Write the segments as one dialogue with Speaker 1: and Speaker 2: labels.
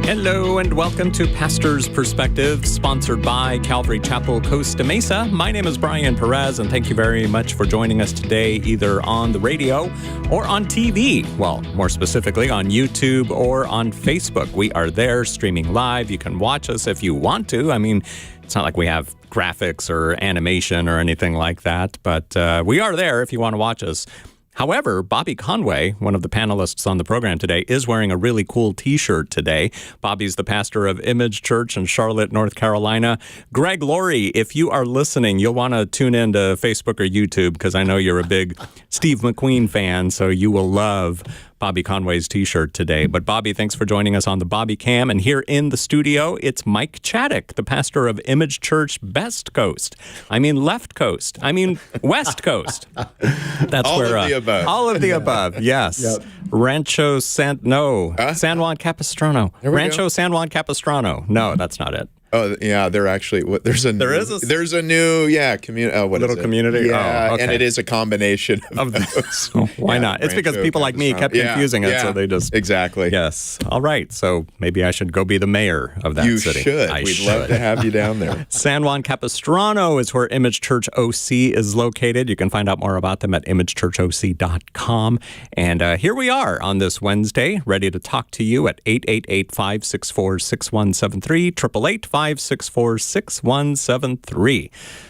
Speaker 1: Hello and welcome to Pastor's Perspective, sponsored by Calvary Chapel, Costa Mesa. My name is Brian Perez, and thank you very much for joining us today, either on the radio or on TV. Well, more specifically, on YouTube or on Facebook. We are there streaming live. You can watch us if you want to. I mean, it's not like we have graphics or animation or anything like that, but we are there if you want to watch us. However, Bobby Conway, one of the panelists on the program today, is wearing a really cool T-shirt today. Bobby's the pastor of Image Church in Charlotte, North Carolina. Greg Laurie, if you are listening, you'll want to tune in to Facebook or YouTube because I know you're a big Steve McQueen fan, so you will love Bobby Conway's T-shirt today. But Bobby, thanks for joining us on the Bobby Cam. And here in the studio, it's Mike Chaddock, the pastor of Image Church Best Coast. I mean Left Coast. I mean West Coast. That's
Speaker 2: all
Speaker 1: where
Speaker 2: of the above.
Speaker 1: All of the above. Yes.
Speaker 2: Yep.
Speaker 1: San Juan Capistrano. San Juan Capistrano. No, that's not it.
Speaker 2: Oh yeah, they're actually there's a new
Speaker 1: community.
Speaker 2: Yeah,
Speaker 1: oh, okay.
Speaker 2: And it is a combination of those.
Speaker 1: Why not? It's because people like me kept confusing it, so they just
Speaker 2: exactly.
Speaker 1: Yes. All right. So maybe I should go be the mayor of that city.
Speaker 2: You should. We'd love to have you down there.
Speaker 1: San Juan Capistrano is where Image Church OC is located. You can find out more about them at imagechurchoc.com. And here we are on this Wednesday, ready to talk to you at 888-564-6173, 888-564-6173.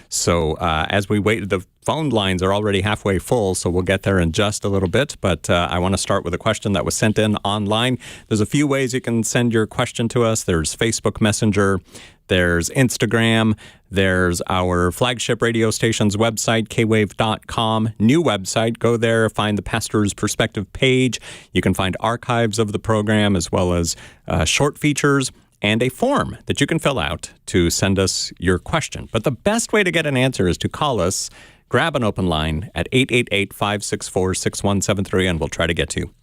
Speaker 1: So as we wait, the phone lines are already halfway full, so we'll get there in just a little bit. But I want to start with a question that was sent in online. There's a few ways you can send your question to us. There's Facebook Messenger. There's Instagram. There's our flagship radio station's website, KWVE.com. New website. Go there, find the Pastor's Perspective page. You can find archives of the program as well as short features and a form that you can fill out to send us your question. But the best way to get an answer is to call us, grab an open line at 888-564-6173, and we'll try to get to you.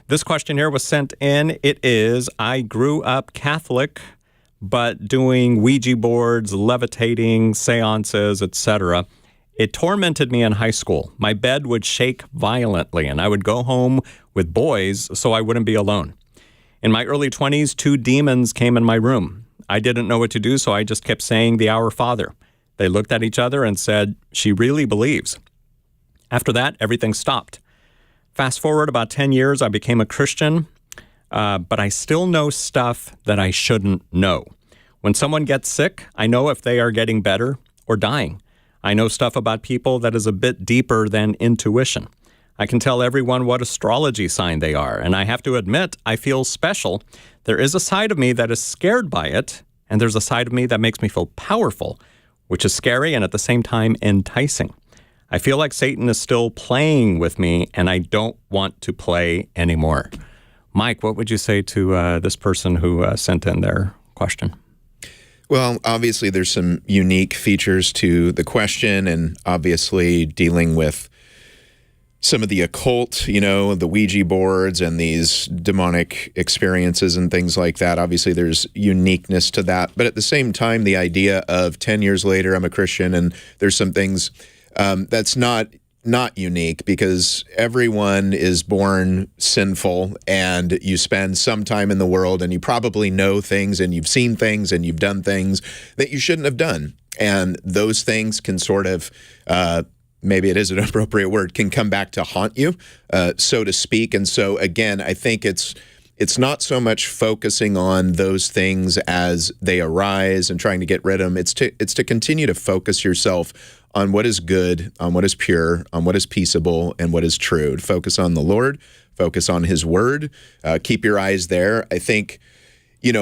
Speaker 1: This question here was sent in. It is, I grew up Catholic, but doing Ouija boards, levitating, seances, etc. It tormented me in high school. My bed would shake violently, and I would go home with boys so I wouldn't be alone. In my early 20s, 2 demons came in my room. I didn't know what to do, so I just kept saying the Our Father. They looked at each other and said, "She really believes." After that, everything stopped. Fast forward about 10 years, I became a Christian, but I still know stuff that I shouldn't know. When someone gets sick, I know if they are getting better or dying. I know stuff about people that is a bit deeper than intuition. I can tell everyone what astrology sign they are, and I have to admit, I feel special. There is a side of me that is scared by it, and there's a side of me that makes me feel powerful, which is scary and at the same time enticing. I feel like Satan is still playing with me, and I don't want to play anymore. Mike, what would you say to this person who sent in their question?
Speaker 2: Well, obviously, there's some unique features to the question, and obviously dealing with some of the occult, the Ouija boards and these demonic experiences and things like that. Obviously, there's uniqueness to that. But at the same time, the idea of 10 years later, I'm a Christian, and there's some things that's not unique, because everyone is born sinful, and you spend some time in the world, and you probably know things, and you've seen things, and you've done things that you shouldn't have done. And those things can sort of maybe it is an appropriate word, can come back to haunt you, so to speak. And so, again, I think it's not so much focusing on those things as they arise and trying to get rid of them. It's to continue to focus yourself on what is good, on what is pure, on what is peaceable, and what is true. To focus on the Lord, focus on His Word, keep your eyes there. I think,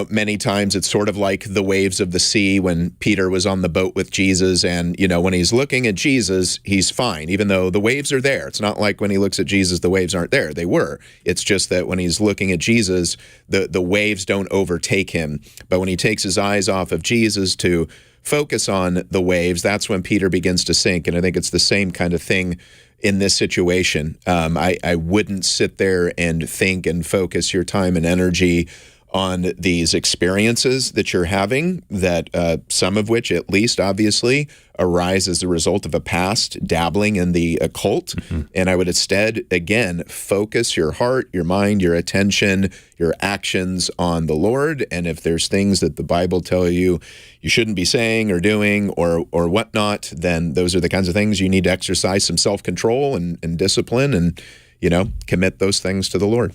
Speaker 2: many times it's sort of like the waves of the sea when Peter was on the boat with Jesus, and, when he's looking at Jesus, he's fine, even though the waves are there. It's not like when he looks at Jesus, the waves aren't there. They were. It's just that when he's looking at Jesus, the waves don't overtake him. But when he takes his eyes off of Jesus to focus on the waves, that's when Peter begins to sink. And I think it's the same kind of thing in this situation. I wouldn't sit there and think and focus your time and energy on these experiences that you're having, that some of which, at least obviously, arise as a result of a past dabbling in the occult. And I would instead, again, focus your heart, your mind, your attention, your actions on the Lord. And if there's things that the Bible tell you you shouldn't be saying or doing or whatnot, then those are the kinds of things you need to exercise some self-control and discipline and, commit those things to the Lord.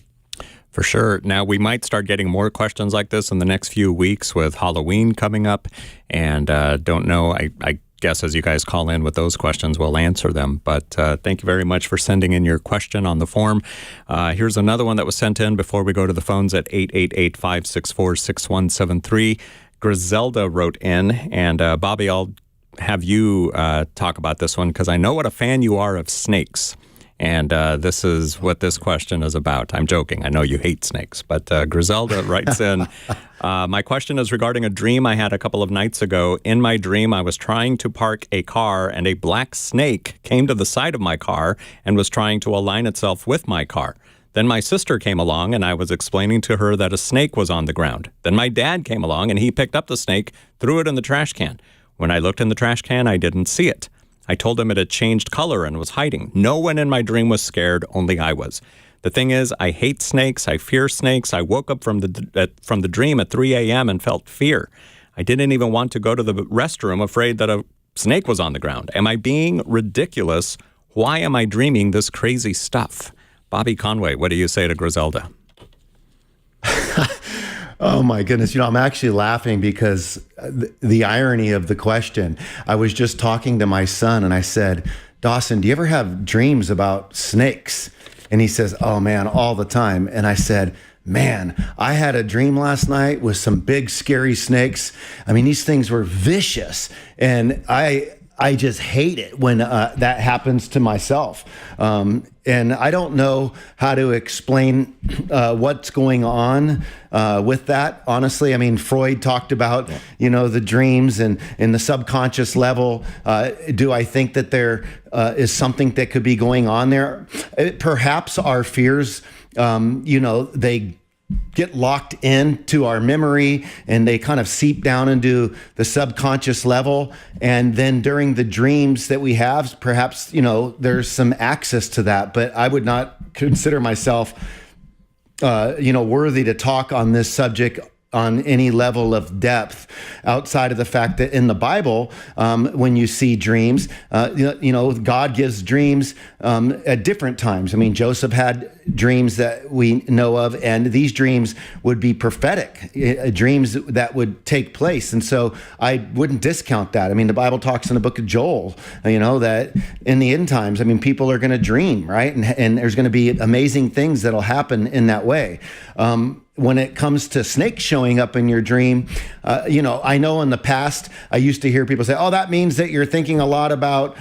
Speaker 1: For sure. Now, we might start getting more questions like this in the next few weeks with Halloween coming up. And don't know, I guess as you guys call in with those questions, we'll answer them. But thank you very much for sending in your question on the form. Here's another one that was sent in before we go to the phones at 888-564-6173. Griselda wrote in, and Bobby, I'll have you talk about this one because I know what a fan you are of snakes. And this is what this question is about. I'm joking. I know you hate snakes. But Griselda writes in, my question is regarding a dream I had a couple of nights ago. In my dream, I was trying to park a car, and a black snake came to the side of my car and was trying to align itself with my car. Then my sister came along, and I was explaining to her that a snake was on the ground. Then my dad came along, and he picked up the snake, threw it in the trash can. When I looked in the trash can, I didn't see it. I told him it had changed color and was hiding. No one in my dream was scared, only I was. The thing is, I hate snakes. I fear snakes. I woke up from the dream at 3 a.m. and felt fear. I didn't even want to go to the restroom, afraid that a snake was on the ground. Am I being ridiculous? Why am I dreaming this crazy stuff? Bobby Conway, what do you say to Griselda?
Speaker 3: Oh my goodness. I'm actually laughing because the irony of the question. I was just talking to my son and I said, Dawson, do you ever have dreams about snakes? And he says, oh man, all the time. And I said, man, I had a dream last night with some big scary snakes. I mean, these things were vicious. And I just hate it when that happens to myself. And I don't know how to explain what's going on with that. Honestly, I mean, Freud talked about, the dreams and in the subconscious level. Do I think that there is something that could be going on there? Perhaps our fears, they get locked into our memory and they kind of seep down into the subconscious level. And then during the dreams that we have, perhaps, there's some access to that, but I would not consider myself, worthy to talk on this subject on any level of depth outside of the fact that in the Bible, when you see dreams, God gives dreams at different times. I mean, Joseph had dreams that we know of, and these dreams would be prophetic, dreams that would take place. And so I wouldn't discount that. I mean, the Bible talks in the book of Joel, that in the end times, I mean, people are going to dream, right? And there's going to be amazing things that'll happen in that way. When it comes to snakes showing up in your dream, I know in the past, I used to hear people say, oh, that means that you're thinking a lot about,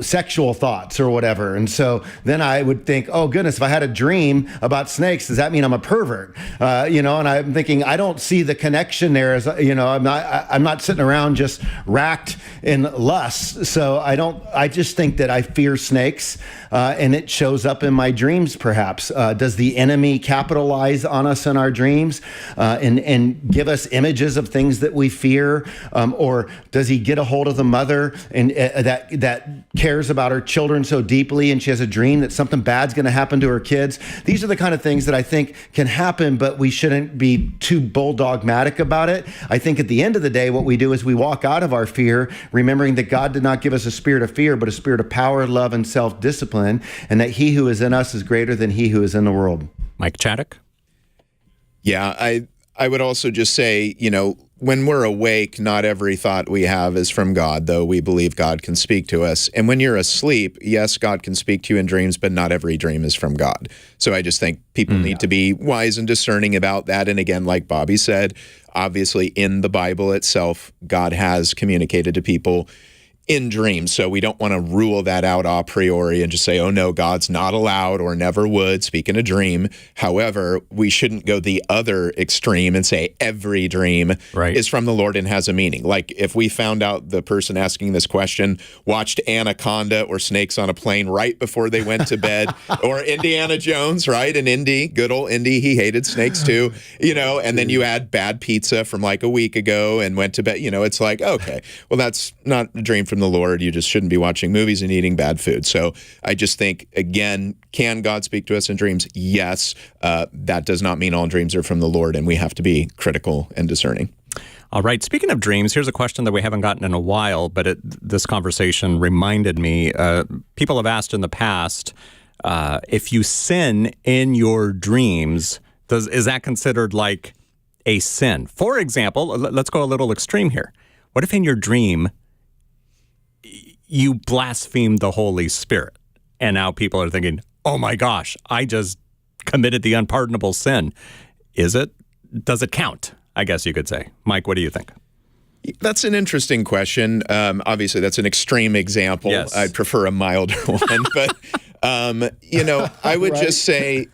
Speaker 3: sexual thoughts or whatever. And so then I would think, oh, goodness, if I had a dream about snakes, does that mean I'm a pervert? And I'm thinking, I don't see the connection there. As I'm not sitting around just racked in lust. So I just think that I fear snakes and it shows up in my dreams, perhaps. Does the enemy capitalize on us in our dreams and give us images of things that we fear? Or does he get a hold of the mother and that cares about her children so deeply, and she has a dream that something bad's going to happen to her kids? These are the kind of things that I think can happen, but we shouldn't be too bulldogmatic about it. I think at the end of the day, what we do is we walk out of our fear, remembering that God did not give us a spirit of fear, but a spirit of power, love, and self-discipline, and that he who is in us is greater than he who is in the world.
Speaker 1: Mike Chaddock?
Speaker 2: Yeah, I would also just say, when we're awake, not every thought we have is from God, though we believe God can speak to us. And when you're asleep, yes, God can speak to you in dreams, but not every dream is from God. So I just think people need to be wise and discerning about that. And again, like Bobby said, obviously in the Bible itself, God has communicated to people in dreams. So we don't want to rule that out a priori and just say, oh no, God's not allowed or never would speak in a dream. However, we shouldn't go the other extreme and say every dream is from the Lord and has a meaning. Like if we found out the person asking this question watched Anaconda or Snakes on a Plane right before they went to bed, or Indiana Jones, right? And Indy, good old Indy, he hated snakes too, and then you had bad pizza from like a week ago and went to bed, it's like, okay, well, that's not a dream from the Lord. You just shouldn't be watching movies and eating bad food. So I just think, again, can God speak to us in dreams? Yes. That does not mean all dreams are from the Lord, and we have to be critical and discerning.
Speaker 1: All right. Speaking of dreams, here's a question that we haven't gotten in a while, but this conversation reminded me. People have asked in the past, if you sin in your dreams, is that considered like a sin? For example, let's go a little extreme here. What if in your dream you blaspheme the Holy Spirit, and now people are thinking, oh my gosh, I just committed the unpardonable sin. Does it count? I guess you could say. Mike, what do you think?
Speaker 2: That's an interesting question. Obviously, that's an extreme example.
Speaker 1: Yes.
Speaker 2: I'd prefer a milder one. But, I would just say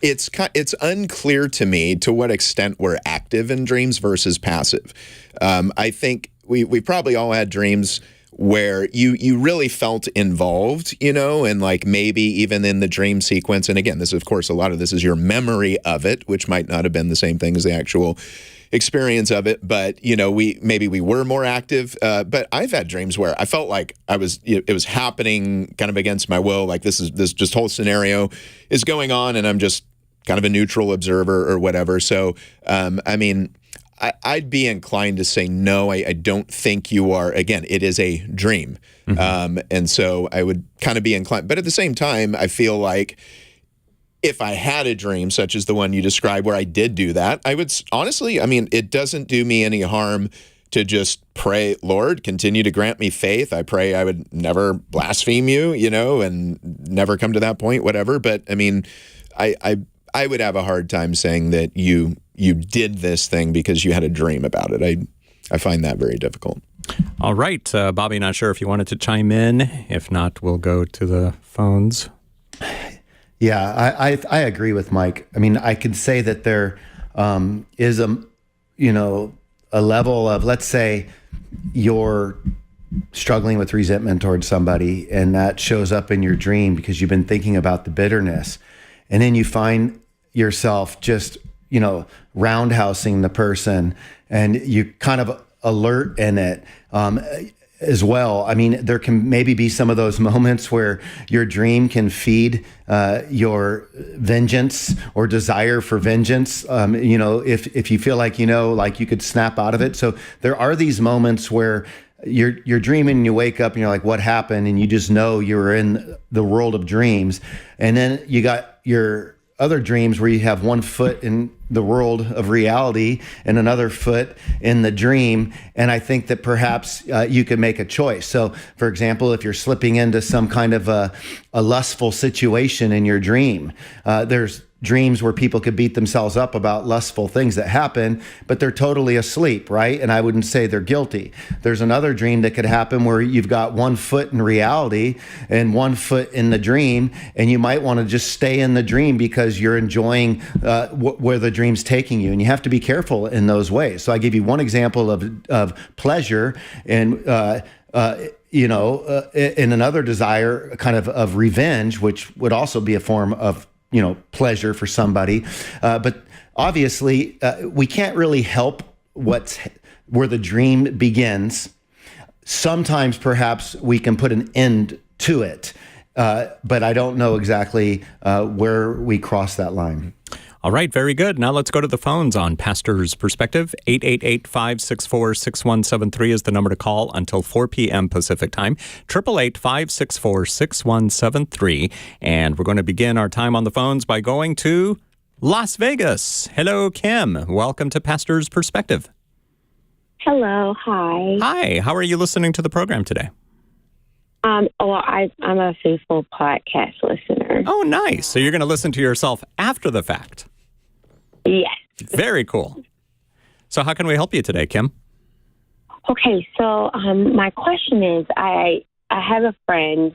Speaker 2: it's unclear to me to what extent we're active in dreams versus passive. I think we probably all had dreams where you really felt involved, and like maybe even in the dream sequence. And again, this, of course, a lot of this is your memory of it, which might not have been the same thing as the actual experience of it. But, we were more active. But I've had dreams where I felt like it was happening kind of against my will. Like this just whole scenario is going on and I'm just kind of a neutral observer or whatever. So, I'd be inclined to say no. I don't think you are. Again, it is a dream, and so I would kind of be inclined. But at the same time, I feel like if I had a dream such as the one you described, where I did do that, I would honestly. It doesn't do me any harm to just pray, Lord, continue to grant me faith. I pray I would never blaspheme you, and never come to that point, whatever. But I would have a hard time saying that you did this thing because you had a dream about it. I find that very difficult.
Speaker 1: All right. Bobby, not sure if you wanted to chime in. If not, we'll go to the phones.
Speaker 3: Yeah, I agree with Mike. I could say that there is a level of, let's say you're struggling with resentment towards somebody and that shows up in your dream because you've been thinking about the bitterness. And then you find yourself just, roundhousing the person and you kind of alert in it as well. There can maybe be some of those moments where your dream can feed your vengeance or desire for vengeance. If you feel like, like you could snap out of it. So there are these moments where you're dreaming and you wake up and you're like, what happened? And you just know you're in the world of dreams. And then you got your other dreams where you have one foot in the world of reality and another foot in the dream. And I think that perhaps you could make a choice. So, for example, if you're slipping into some kind of a lustful situation in your dream, there's dreams where people could beat themselves up about lustful things that happen, but they're totally asleep, right? And I wouldn't say they're guilty. There's another dream that could happen where you've got one foot in reality and one foot in the dream, and you might want to just stay in the dream because you're enjoying where the dream's taking you, and you have to be careful in those ways. So I give you one example of pleasure and in another desire kind of revenge, which would also be a form of pleasure for somebody. But obviously, we can't really help where the dream begins. Sometimes perhaps we can put an end to it, but I don't know exactly where we cross that line.
Speaker 1: All right, very good. Now let's go to the phones on Pastor's Perspective. 888-564-6173 is the number to call until 4 p.m. Pacific Time. 888-564-6173. And we're going to begin our time on the phones by going to Las Vegas. Hello, Kim. Welcome to Pastor's Perspective.
Speaker 4: Hello. Hi.
Speaker 1: Hi. How are you listening to the program today?
Speaker 4: I'm a faithful podcast listener.
Speaker 1: Oh, nice. So you're going to listen to yourself after the fact.
Speaker 4: Yes.
Speaker 1: Very cool. So how can we help you today, Kim?
Speaker 4: Okay, so my question is, I have a friend,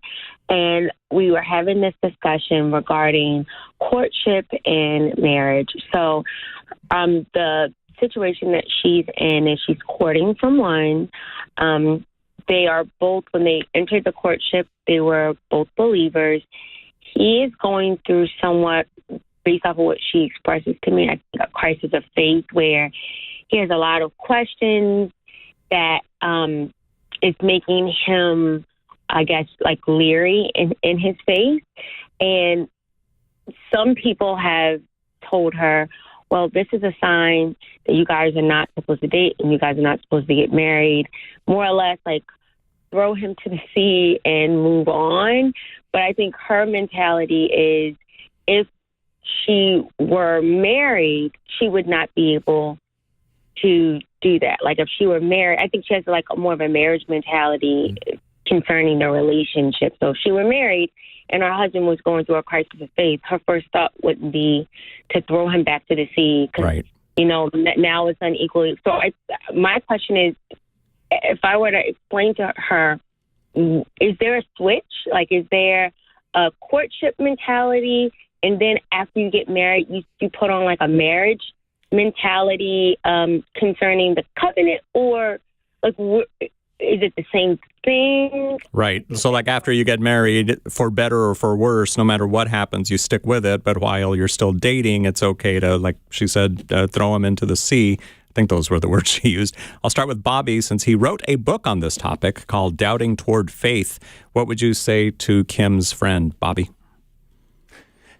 Speaker 4: and we were having this discussion regarding courtship and marriage. So the situation that she's in is she's courting someone. They are both, when they entered the courtship, they were both believers. He is going through somewhat, based off of what she expresses to me, I think a crisis of faith, where he has a lot of questions that is making him, I guess, like leery in his faith. And some people have told her, well, this is a sign that you guys are not supposed to date and you guys are not supposed to get married. More or less, like, throw him to the sea and move on. But I think her mentality is, if she were married, she would not be able to do that. Like, if she were married, I think she has like more of a marriage mentality concerning the relationship. So if she were married and her husband was going through a crisis of faith, her first thought would be to throw him back to the sea.
Speaker 1: Right.
Speaker 4: You know, now it's unequally. So my question is, if I were to explain to her, is there a switch? Like, is there a courtship mentality, and then after you get married, you put on like a marriage mentality concerning the covenant, or like, is it the same thing?
Speaker 1: Right. So like after you get married, for better or for worse, no matter what happens, you stick with it. But while you're still dating, it's okay to, like she said, throw him into the sea. I think those were the words she used. I'll start with Bobby, since he wrote a book on this topic called Doubting Toward Faith. What would you say to Kim's friend, Bobby?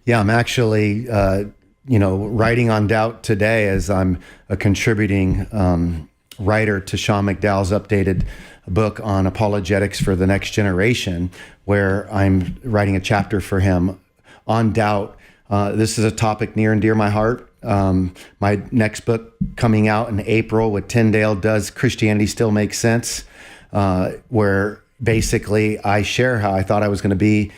Speaker 3: Yeah, I'm actually, writing on doubt today, as I'm a contributing writer to Sean McDowell's updated book on apologetics for the next generation, where I'm writing a chapter for him on doubt. This is a topic near and dear to my heart. My next book coming out in April with Tyndale, Does Christianity Still Make Sense? Where basically I share how I thought I was going to be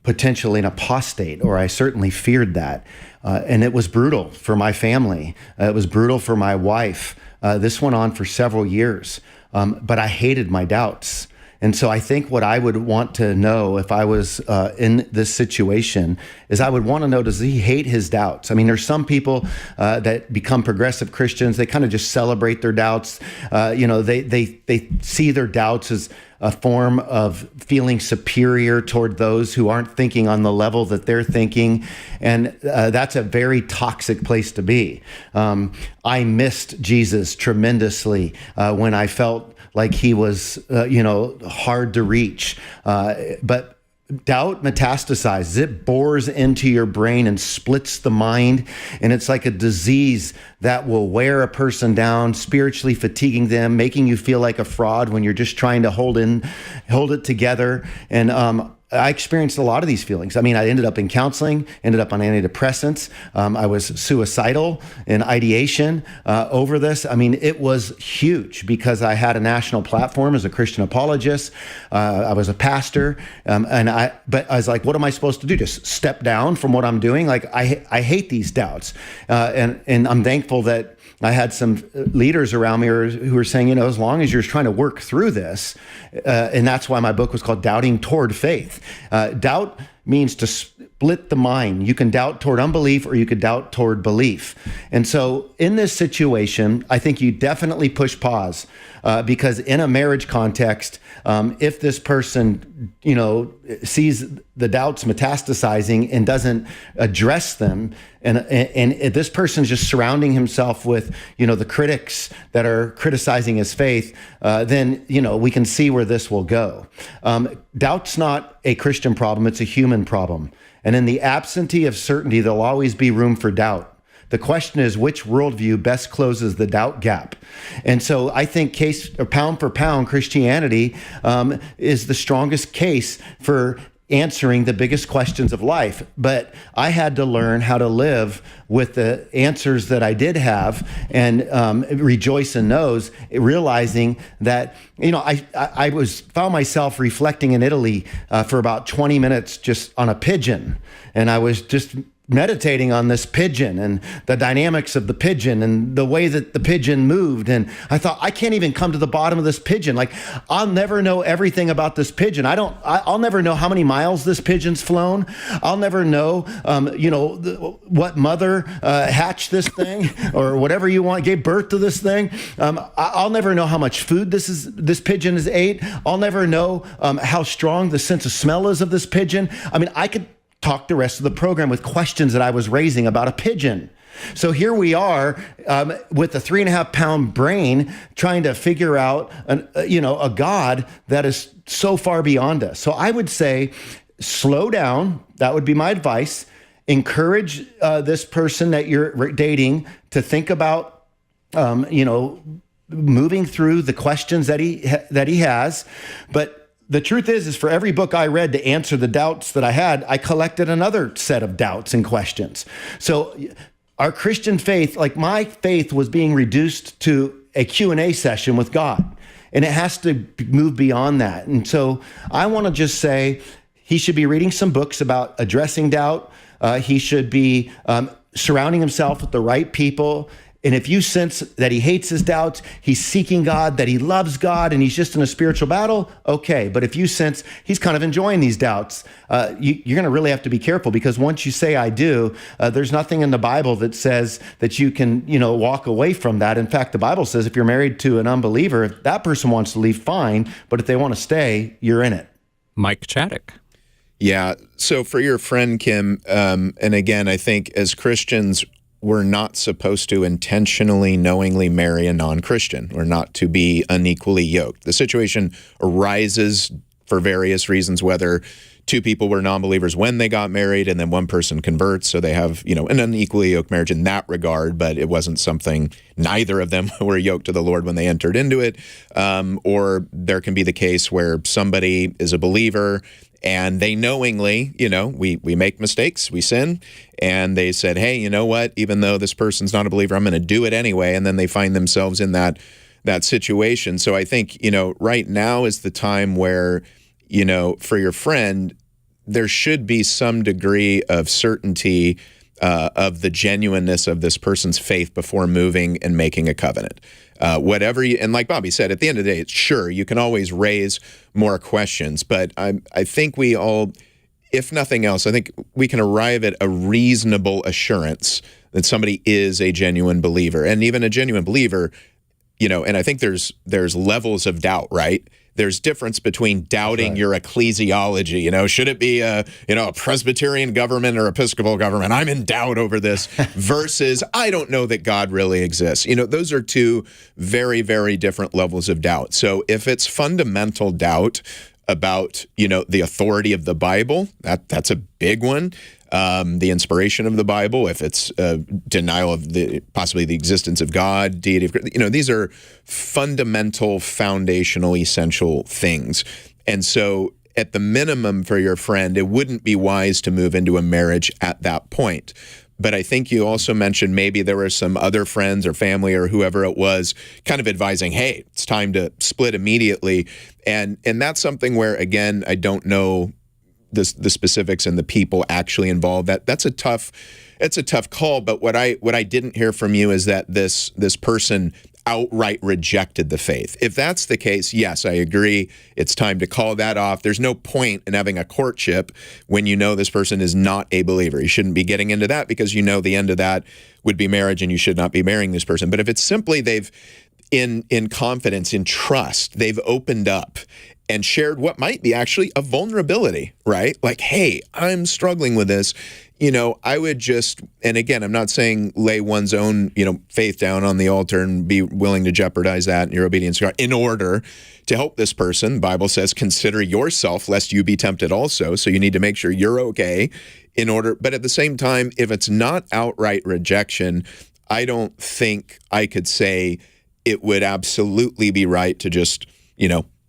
Speaker 3: potentially an apostate, or I certainly feared that. And it was brutal for my family. It was brutal for my wife. This went on for several years, but I hated my doubts. And so I think what I would want to know if I was in this situation is I would want to know, does he hate his doubts? I mean, there's some people that become progressive Christians. They kind of just celebrate their doubts. They see their doubts as a form of feeling superior toward those who aren't thinking on the level that they're thinking. And that's a very toxic place to be. I missed Jesus tremendously when I felt like he was, hard to reach. But doubt metastasizes. It bores into your brain and splits the mind. And it's like a disease that will wear a person down, spiritually fatiguing them, making you feel like a fraud when you're just trying to hold it together. And I experienced a lot of these feelings. I mean, I ended up in counseling, ended up on antidepressants. I was suicidal in ideation over this. I mean, it was huge because I had a national platform as a Christian apologist. I was a pastor, but I was like, what am I supposed to do? Just step down from what I'm doing? Like, I hate these doubts, and I'm thankful that I had some leaders around me who were saying, as long as you're trying to work through this, and that's why my book was called Doubting Toward Faith. Doubt means to split the mind. You can doubt toward unbelief, or you could doubt toward belief. And so in this situation, I think you definitely push pause, because in a marriage context, if this person, sees the doubts metastasizing and doesn't address them, and this person's just surrounding himself with, the critics that are criticizing his faith, then, we can see where this will go. Doubt's not a Christian problem, it's a human problem. And in the absentee of certainty, there'll always be room for doubt. The question is, which worldview best closes the doubt gap? And so I think pound for pound, Christianity is the strongest case for answering the biggest questions of life. But I had to learn how to live with the answers that I did have, and rejoice in those, realizing that, I found myself reflecting in Italy for about 20 minutes just on a pigeon. And I was just meditating on this pigeon and the dynamics of the pigeon and the way that the pigeon moved. And I thought, I can't even come to the bottom of this pigeon. Like, I'll never know everything about this pigeon. I'll never know how many miles this pigeon's flown. I'll never know, what mother hatched this thing or whatever you want, gave birth to this thing. I'll never know how much food this pigeon has ate. I'll never know how strong the sense of smell is of this pigeon. I mean, I could talk the rest of the program with questions that I was raising about a pigeon. So here we are with a 3.5-pound brain trying to figure out a God that is so far beyond us. So I would say, slow down. That would be my advice. Encourage this person that you're dating to think about, moving through the questions that he has. But the truth is for every book I read to answer the doubts that I had, I collected another set of doubts and questions. So our Christian faith, like my faith, was being reduced to a Q&A session with God, and it has to move beyond that. And so I want to just say he should be reading some books about addressing doubt. He should be surrounding himself with the right people. And if you sense that he hates his doubts, he's seeking God, that he loves God, and he's just in a spiritual battle, okay. But if you sense he's kind of enjoying these doubts, you're going to really have to be careful, because once you say I do, there's nothing in the Bible that says that you can, walk away from that. In fact, the Bible says if you're married to an unbeliever, if that person wants to leave, fine. But if they want to stay, you're in it.
Speaker 1: Mike Chaddick.
Speaker 2: Yeah. So for your friend, Kim, and again, I think as Christians, we're not supposed to intentionally, knowingly marry a non-Christian. We're not to be unequally yoked. The situation arises for various reasons, whether two people were non-believers when they got married and then one person converts, so they have, an unequally yoked marriage in that regard, but it wasn't something, neither of them were yoked to the Lord when they entered into it. Or there can be the case where somebody is a believer and they knowingly, we make mistakes, we sin, and they said, hey, you know what, even though this person's not a believer, I'm going to do it anyway, and then they find themselves in that situation. So I think, right now is the time where, for your friend, there should be some degree of certainty of the genuineness of this person's faith before moving and making a covenant. And like Bobby said, at the end of the day, it's sure, you can always raise more questions, but I think we all, if nothing else, I think we can arrive at a reasonable assurance that somebody is a genuine believer. And even a genuine believer, and I think there's levels of doubt, right? There's difference between doubting your ecclesiology. Should it be a Presbyterian government or Episcopal government? I'm in doubt over this versus I don't know that God really exists. Those are two very, very different levels of doubt. So if it's fundamental doubt about, the authority of the Bible, that's a big one. The inspiration of the Bible, if it's denial of possibly the existence of God, deity of, these are fundamental, foundational, essential things. And so at the minimum for your friend, it wouldn't be wise to move into a marriage at that point. But I think you also mentioned maybe there were some other friends or family or whoever it was kind of advising, hey, it's time to split immediately. And that's something where, again, I don't know the specifics and the people actually involved. It's a tough call. But what I didn't hear from you is that this person outright rejected the faith. If that's the case, yes, I agree. It's time to call that off. There's no point in having a courtship when you know this person is not a believer. You shouldn't be getting into that because the end of that would be marriage and you should not be marrying this person. But if it's simply they've, in confidence, in trust, they've opened up and shared what might be actually a vulnerability, right? Like, hey, I'm struggling with this. I would just, and again, I'm not saying lay one's own, faith down on the altar and be willing to jeopardize that and your obedience to God in order to help this person. The Bible says, consider yourself lest you be tempted also. So you need to make sure you're okay but at the same time, if it's not outright rejection, I don't think I could say it would absolutely be right to just,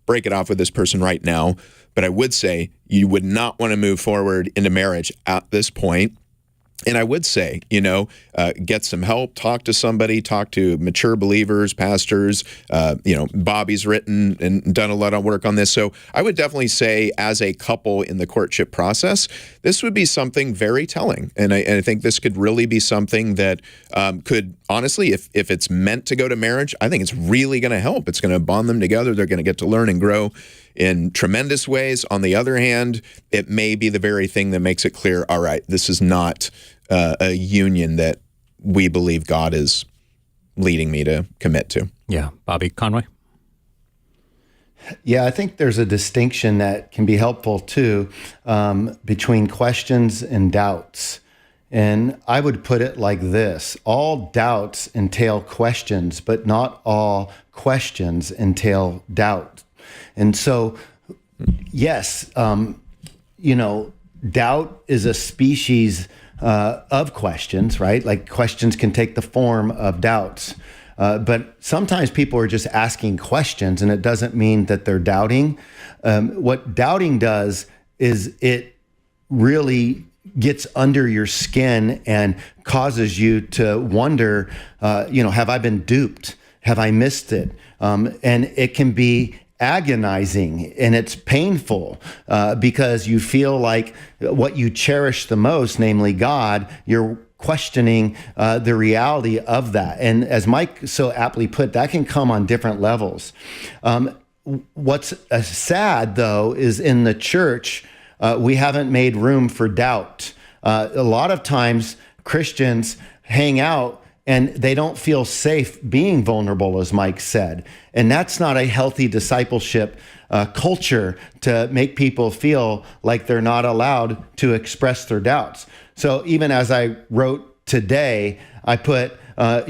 Speaker 2: break it off with this person right now. But I would say you would not want to move forward into marriage at this point. And I would say, get some help, talk to somebody, talk to mature believers, pastors. Bobby's written and done a lot of work on this. So I would definitely say, as a couple in the courtship process, this would be something very telling. And I think this could really be something that could, honestly, if it's meant to go to marriage, I think it's really going to help. It's going to bond them together. They're going to get to learn and grow in tremendous ways. On the other hand, it may be the very thing that makes it clear, all right, this is not a union that we believe God is leading me to commit to.
Speaker 1: Yeah. Bobby Conway?
Speaker 3: Yeah, I think there's a distinction that can be helpful too between questions and doubts. And I would put it like this: all doubts entail questions, but not all questions entail doubt. And so, yes, doubt is a species of questions, right? Like questions can take the form of doubts. But sometimes people are just asking questions, and it doesn't mean that they're doubting. What doubting does is it really gets under your skin and causes you to wonder, have I been duped? Have I missed it? And it can be agonizing, and it's painful because you feel like what you cherish the most, namely God, you're questioning the reality of that. And as Mike so aptly put, that can come on different levels. What's sad, though, is in the church, we haven't made room for doubt. A lot of times Christians hang out and they don't feel safe being vulnerable, as Mike said. And that's not a healthy discipleship culture, to make people feel like they're not allowed to express their doubts. So even as I wrote today, I put, I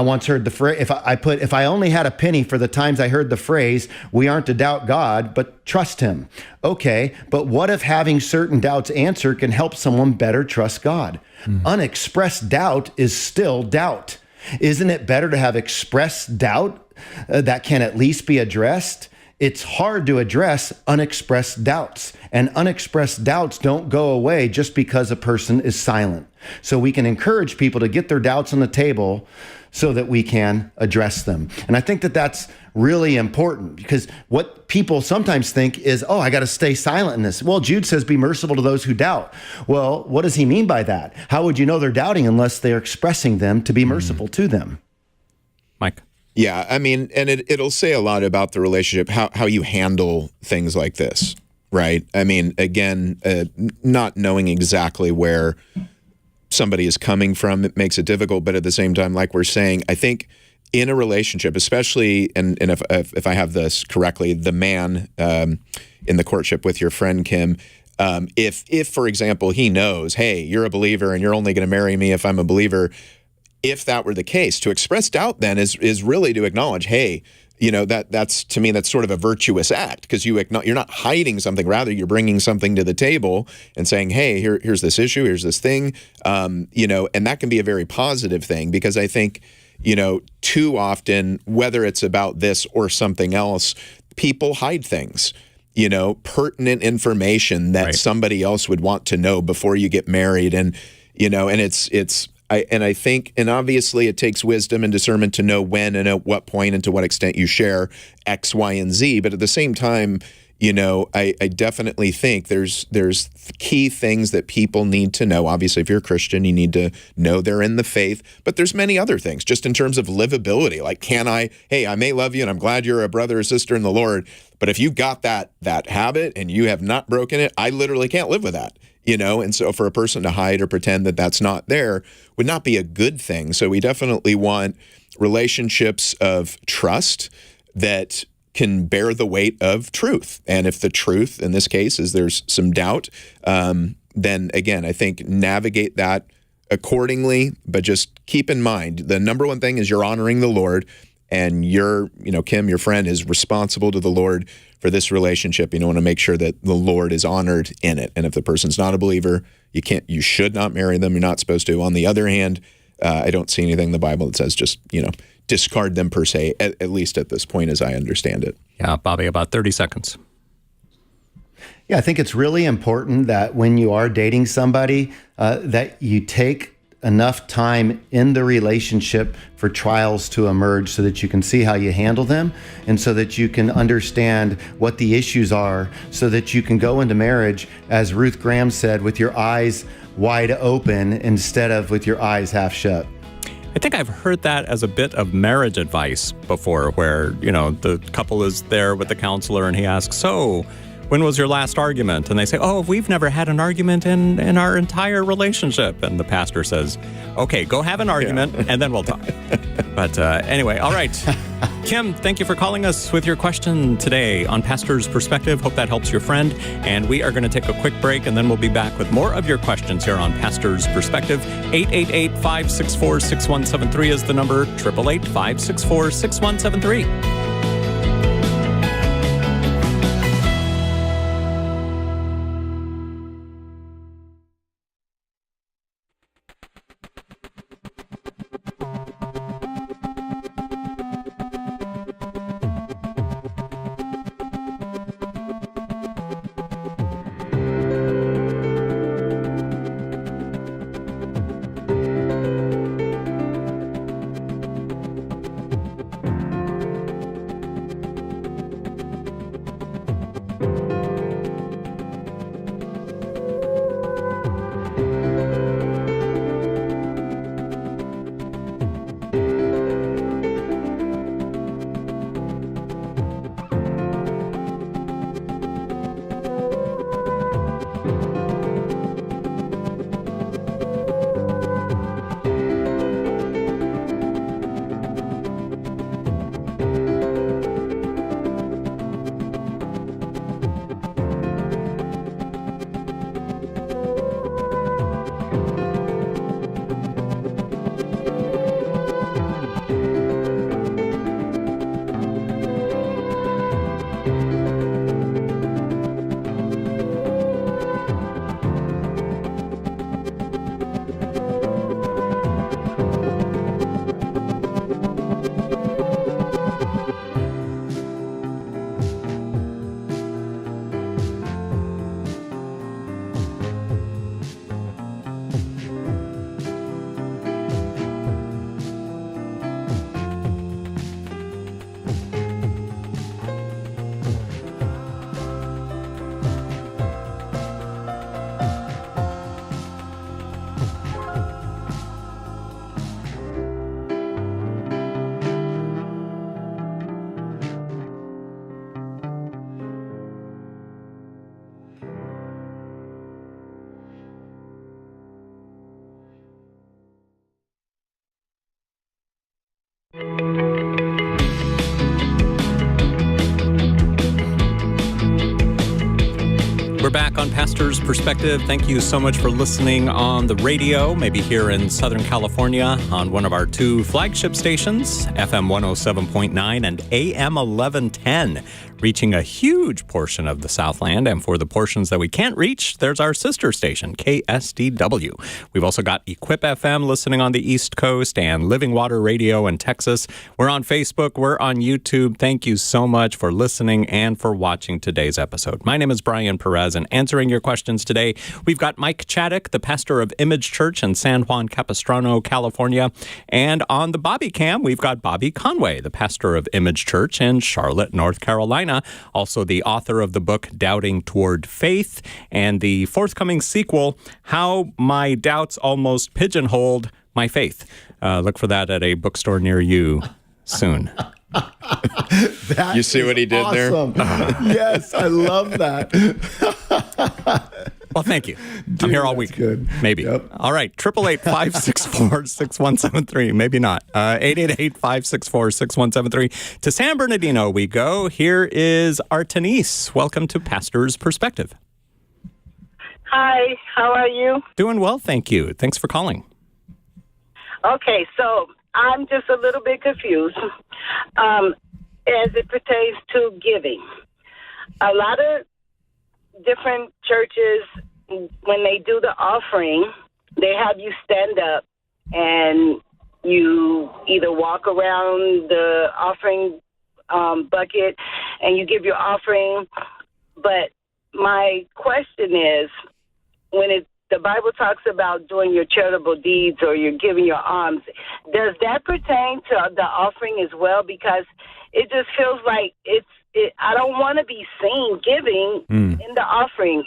Speaker 3: once heard the phrase, if I only had a penny for the times I heard the phrase, we aren't to doubt God, but trust him. Okay, but what if having certain doubts answered can help someone better trust God? Unexpressed doubt is still doubt. Isn't it better to have expressed doubt that can at least be addressed? It's hard to address unexpressed doubts, and unexpressed doubts don't go away just because a person is silent. So we can encourage people to get their doubts on the table so that we can address them. And I think that that's really important, because what people sometimes think is, I got to stay silent in this. Well, Jude says, be merciful to those who doubt. Well, what does he mean by that? How would you know they're doubting unless they're expressing them to be merciful to them?
Speaker 1: Mike?
Speaker 2: Yeah, I mean, and it'll say a lot about the relationship, how you handle things like this, right? I mean, again, not knowing exactly where somebody is coming from, it makes it difficult. But at the same time, like we're saying, I think in a relationship, especially, and if I have this correctly, the man in the courtship with your friend Kim, if for example, he knows, hey, you're a believer and you're only going to marry me if I'm a believer. If that were the case, to express doubt then is really to acknowledge, hey, that's to me, that's sort of a virtuous act, because you're not hiding something. Rather, you're bringing something to the table and saying, hey, here's this issue, here's this thing, and that can be a very positive thing, because I think, too often, whether it's about this or something else, people hide things, pertinent information that somebody else would want to know before you get married. And, I think, and obviously it takes wisdom and discernment to know when and at what point and to what extent you share X, Y, and Z. But at the same time, I definitely think there's key things that people need to know. Obviously, if you're a Christian, you need to know they're in the faith. But there's many other things, just in terms of livability. Like, I may love you and I'm glad you're a brother or sister in the Lord, but if you got that habit and you have not broken it, I literally can't live with that. And so for a person to hide or pretend that that's not there would not be a good thing. So we definitely want relationships of trust that can bear the weight of truth. And if the truth in this case is there's some doubt, then again, I think navigate that accordingly, but just keep in mind, the number one thing is you're honoring the Lord, and Kim, your friend, is responsible to the Lord for this relationship. You want to make sure that the Lord is honored in it. And if the person's not a believer, you should not marry them. You're not supposed to. On the other hand, I don't see anything in the Bible that says just, discard them per se, at least at this point, as I understand it.
Speaker 1: Yeah, Bobby, about 30 seconds.
Speaker 3: Yeah, I think it's really important that when you are dating somebody, that you take enough time in the relationship for trials to emerge so that you can see how you handle them and so that you can understand what the issues are so that you can go into marriage, as Ruth Graham said, with your eyes wide open instead of with your eyes half shut.
Speaker 1: I think I've heard that as a bit of marriage advice before, where, the couple is there with the counselor and he asks, so when was your last argument? And they say, oh, we've never had an argument in our entire relationship. And the pastor says, okay, go have an argument and then we'll talk. But anyway, all right. Kim, thank you for calling us with your question today on Pastor's Perspective. Hope that helps your friend. And we are going to take a quick break, and then we'll be back with more of your questions here on Pastor's Perspective. 888-564-6173 is the number, 888-564-6173. We're back on Pastor's Perspective. Thank you so much for listening on the radio, maybe here in Southern California on one of our two flagship stations, FM 107.9 and AM 1110, reaching a huge portion of the Southland. And for the portions that we can't reach, there's our sister station, KSDW. We've also got Equip-FM listening on the East Coast and Living Water Radio in Texas. We're on Facebook. We're on YouTube. Thank you so much for listening and for watching today's episode. My name is Brian Perez, and answering your questions today, we've got Mike Chaddock, the pastor of Image Church in San Juan Capistrano, California. And on the Bobby Cam, we've got Bobby Conway, the pastor of Image Church in Charlotte, North Carolina, also the author of the book Doubting Toward Faith, and the forthcoming sequel, How My Doubts Almost Pigeonholed My Faith. Look for that at a bookstore near you soon.
Speaker 2: You see what he did
Speaker 3: awesome. There? Yes, I love that.
Speaker 1: Well, thank you. Dude, I'm here all week.
Speaker 3: Good.
Speaker 1: Maybe.
Speaker 3: Yep.
Speaker 1: All right. 888-564-6173. Maybe not. 888-564-6173. To San Bernardino we go. Here is Artenice. Welcome to Pastor's Perspective.
Speaker 5: Hi. How are you?
Speaker 1: Doing well, thank you. Thanks for calling.
Speaker 5: Okay. So I'm just a little bit confused as it pertains to giving. A lot of different churches, when they do the offering, they have you stand up and you either walk around the offering bucket and you give your offering, but my question is, when the Bible talks about doing your charitable deeds or you're giving your alms, does that pertain to the offering as well? Because it just feels like I don't want to be seen giving in the offering.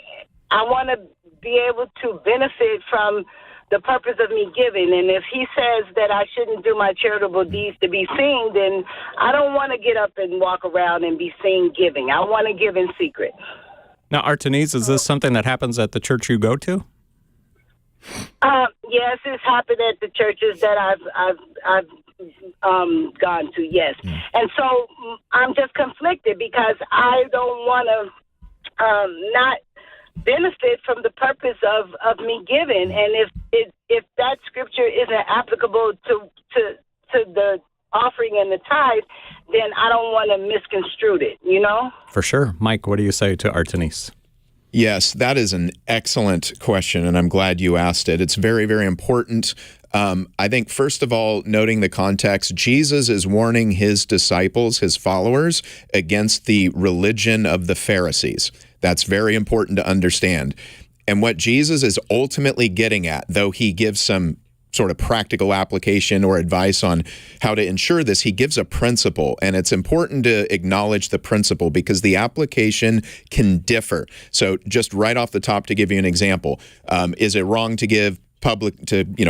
Speaker 5: I want to be able to benefit from the purpose of me giving. And if he says that I shouldn't do my charitable deeds to be seen, then I don't want to get up and walk around and be seen giving. I want to give in secret. Now,
Speaker 1: Artenise, is this something that happens at the church you go to?
Speaker 5: Yes, it's happened at the churches that I've gone to, yes. And so I'm just conflicted because I don't want to not benefit from the purpose of me giving. And if that scripture isn't applicable to the offering and the tithe, then I don't want to misconstrue it, you know?
Speaker 1: For sure. Mike, what do you say to Artenise?
Speaker 2: Yes, that is an excellent question, and I'm glad you asked it. It's very, very important. I think, first of all, noting the context, Jesus is warning his disciples, his followers, against the religion of the Pharisees. That's very important to understand. And what Jesus is ultimately getting at, though he gives some sort of practical application or advice on how to ensure this, he gives a principle, and it's important to acknowledge the principle because the application can differ. So just right off the top, to give you an example, is it wrong to give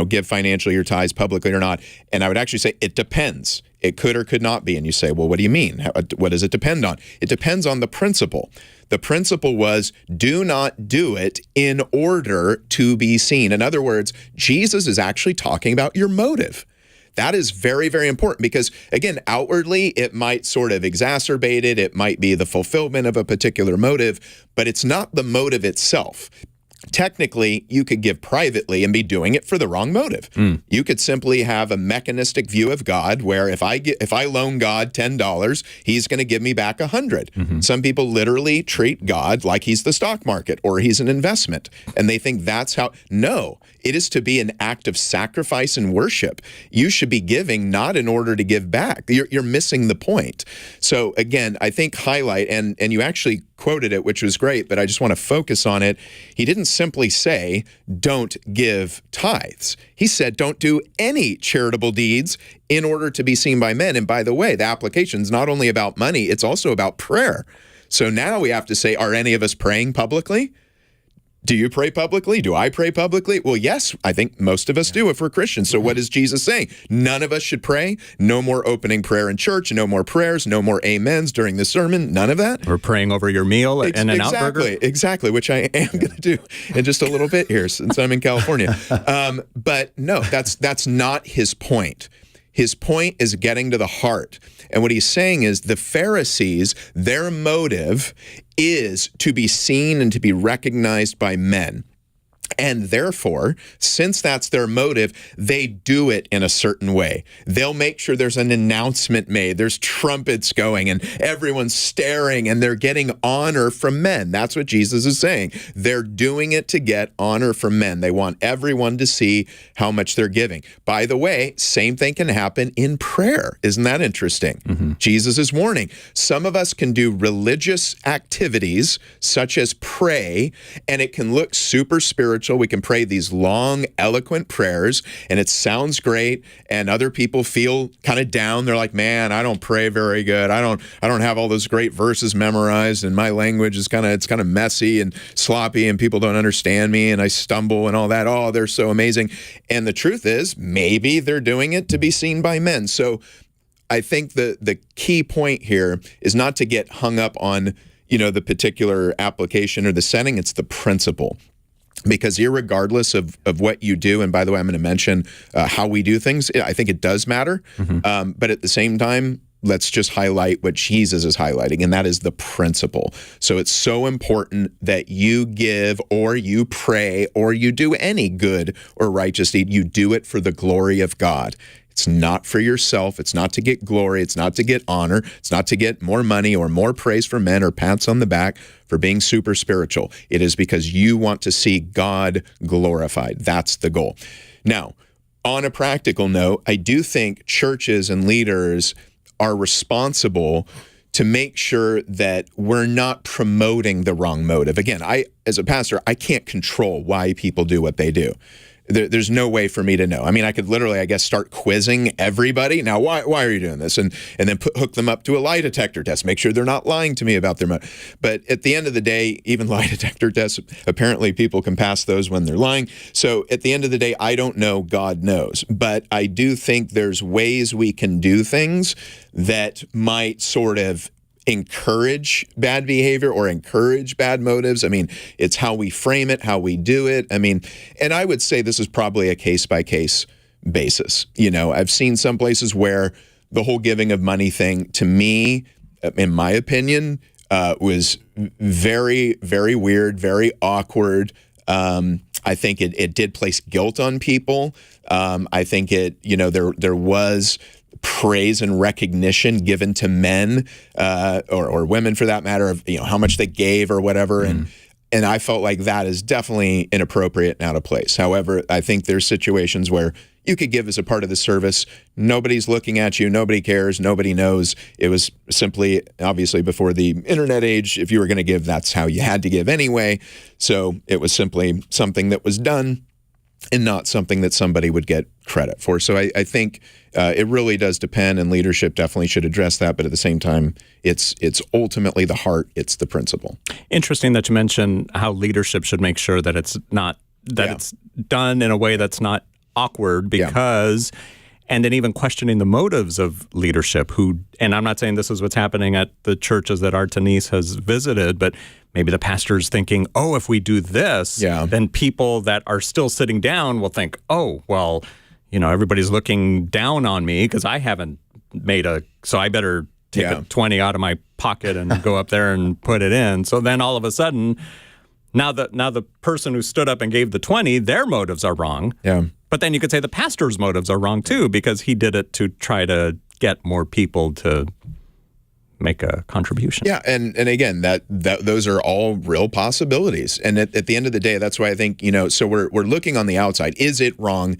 Speaker 2: give financially your tithes publicly or not? And I would actually say it depends. It could or could not be. And you say, well, what do you mean? What does it depend on? It depends on the principle. The principle was, do not do it in order to be seen. In other words, Jesus is actually talking about your motive. That is very, very important because, again, outwardly, it might sort of exacerbate it. It might be the fulfillment of a particular motive, but it's not the motive itself. Technically, you could give privately and be doing it for the wrong motive. You could simply have a mechanistic view of God where if I loan God $10, he's going to give me back $100. Some people literally treat God like he's the stock market or he's an investment, and they think that's how. No, it is to be an act of sacrifice and worship. You should be giving not in order to give back. You're missing the point. So again, I think highlight, and you actually quoted it, which was great, but I just want to focus on it. He didn't simply say, don't give tithes. He said, don't do any charitable deeds in order to be seen by men. And by the way, the application is not only about money, it's also about prayer. So now we have to say, are any of us praying publicly? Do you pray publicly? Do I pray publicly? Well, yes, I think most of us do if we're Christians. So what is Jesus saying? None of us should pray. No more opening prayer in church. No more prayers. No more amens during the sermon. None of that.
Speaker 1: We're praying over your meal at In-N-Out Burger.
Speaker 2: Exactly, which I am going to do in just a little bit here since I'm in California. But no, that's not his point. His point is getting to the heart. And what he's saying is the Pharisees, their motive is to be seen and to be recognized by men. And therefore, since that's their motive, they do it in a certain way. They'll make sure there's an announcement made, there's trumpets going, and everyone's staring, and they're getting honor from men. That's what Jesus is saying. They're doing it to get honor from men. They want everyone to see how much they're giving. By the way, same thing can happen in prayer. Isn't that interesting? Jesus is warning. Some of us can do religious activities, such as pray, and it can look super spiritual. We can pray these long, eloquent prayers, and it sounds great, and other people feel kind of down. They're like, man, I don't pray very good. I don't have all those great verses memorized, and my language is kind of messy and sloppy, and people don't understand me, and I stumble and all that. Oh, they're so amazing. And the truth is, maybe they're doing it to be seen by men. So I think the key point here is not to get hung up on, the particular application or the setting. It's the principle. Because irregardless of what you do, and by the way, I'm going to mention how we do things, I think it does matter. But at the same time, let's just highlight what Jesus is highlighting, and that is the principle. So it's so important that you give or you pray or you do any good or righteous deed. You do it for the glory of God. It's not for yourself. It's not to get glory. It's not to get honor. It's not to get more money or more praise from men or pats on the back for being super spiritual. It is because you want to see God glorified. That's the goal. Now, on a practical note, I do think churches and leaders are responsible to make sure that we're not promoting the wrong motive. Again, as a pastor, I can't control why people do what they do. There's no way for me to know. I mean, I could literally, I guess, start quizzing everybody. Now, why are you doing this? And then hook them up to a lie detector test. Make sure they're not lying to me about their motive. But at the end of the day, even lie detector tests, apparently people can pass those when they're lying. So at the end of the day, I don't know. God knows. But I do think there's ways we can do things that might sort of encourage bad behavior or encourage bad motives. I mean, it's how we frame it, how we do it. I mean, and I would say this is probably a case-by-case basis. You know, I've seen some places where the whole giving of money thing, to me, in my opinion, was very, very weird, very awkward. I think it did place guilt on people. I think there was praise and recognition given to men or women, for that matter, of how much they gave or whatever, and I felt like that is definitely inappropriate and out of place. However, I think there's situations where you could give as a part of the service. Nobody's looking at you. Nobody cares. Nobody knows. It was simply, obviously, before the internet age, if you were going to give, that's how you had to give anyway. So it was simply something that was done and not something that somebody would get credit for. So I think it really does depend, and leadership definitely should address that. But at the same time, it's ultimately the heart. It's the principle.
Speaker 1: Interesting that you mention how leadership should make sure that it's not, that it's done in a way that's not awkward, because, and then even questioning the motives of leadership and I'm not saying this is what's happening at the churches that Artenis has visited, but maybe the pastor's thinking, oh, if we do this, then people that are still sitting down will think, oh, well, everybody's looking down on me because I haven't so I better take a 20 out of my pocket and go up there and put it in. So then all of a sudden, now the person who stood up and gave the 20, their motives are wrong. Yeah. But then you could say the pastor's motives are wrong too, because he did it to try to get more people to make a contribution. Yeah,
Speaker 2: and again, that those are all real possibilities. And at the end of the day, that's why I think, so we're looking on the outside. Is it wrong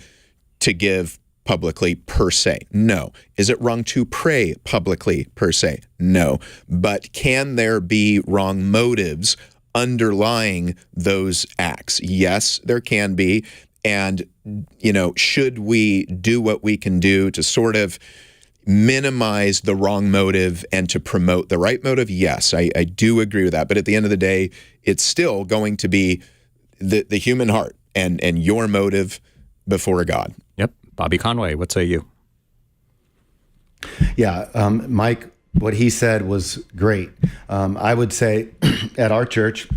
Speaker 2: to give publicly per se? No. Is it wrong to pray publicly per se? No. But can there be wrong motives underlying those acts? Yes, there can be. And, should we do what we can do to sort of minimize the wrong motive and to promote the right motive? Yes, I do agree with that. But at the end of the day, it's still going to be the human heart and your motive before God.
Speaker 1: Yep. Bobby Conway, what say you?
Speaker 3: Yeah, Mike, what he said was great. I would say at our church,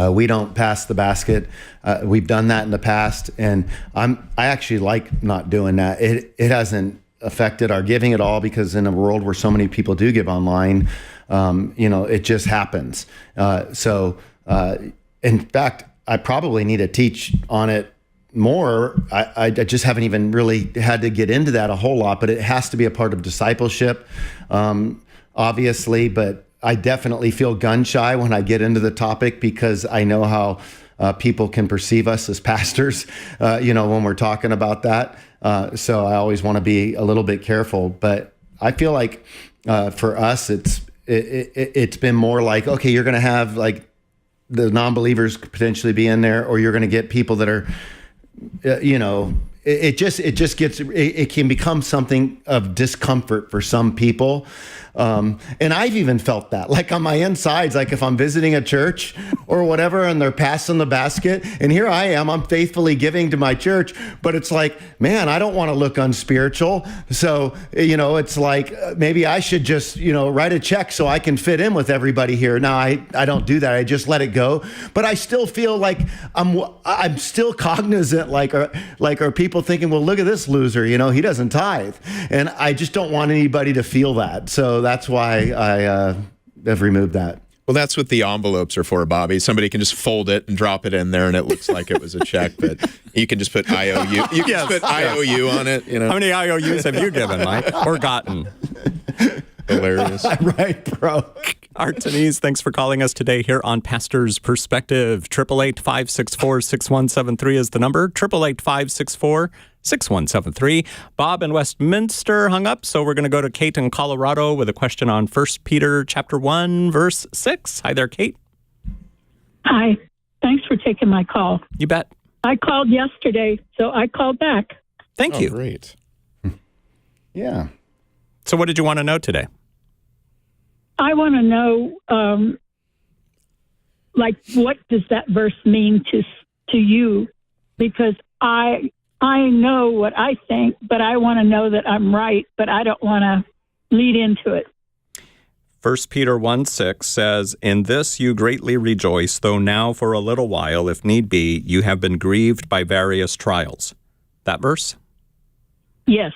Speaker 3: we don't pass the basket. We've done that in the past, and I actually like not doing that. It hasn't affected our giving at all, because in a world where so many people do give online, it just happens. In fact, I probably need to teach on it more. I just haven't even really had to get into that a whole lot, but it has to be a part of discipleship, obviously. But I definitely feel gun shy when I get into the topic, because I know how people can perceive us as pastors, when we're talking about that. So I always want to be a little bit careful. But I feel like for us, it's been more like, okay, you're going to have like the non-believers potentially be in there, or you're going to get people that are, it can become something of discomfort for some people. And I've even felt that, like on my insides, like if I'm visiting a church or whatever, and they're passing the basket, and here I am, I'm faithfully giving to my church, but it's like, man, I don't want to look unspiritual. So, it's like, maybe I should just, write a check so I can fit in with everybody here. Now, I don't do that. I just let it go. But I still feel like I'm still cognizant, like are people thinking, well, look at this loser, he doesn't tithe. And I just don't want anybody to feel that. So that's why I have removed that.
Speaker 2: Well, that's what the envelopes are for, Bobby. Somebody can just fold it and drop it in there, and it looks like it was a check. But you can just put IOU. You can just put IOU on it.
Speaker 1: How many IOUs have you given, Mike, or gotten?
Speaker 2: Hilarious.
Speaker 3: Right, bro.
Speaker 1: Artenis, thanks for calling us today here on Pastor's Perspective. 888-564-6173 is the number. 888-564 6173. Bob in Westminster hung up, so we're going to go to Kate in Colorado with a question on 1 Peter chapter 1, verse 6. Hi there, Kate.
Speaker 6: Hi. Thanks for taking my call.
Speaker 1: You bet.
Speaker 6: I called yesterday, so I called back.
Speaker 1: Thank you.
Speaker 2: Great.
Speaker 3: Yeah.
Speaker 1: So what did you want to know today?
Speaker 6: I want to know, what does that verse mean to you? Because I know what I think, but I want to know that I'm right, but I don't want to lead into it.
Speaker 1: 1 Peter 1:6 says, "In this you greatly rejoice, though now for a little while, if need be, you have been grieved by various trials." That verse?
Speaker 6: Yes.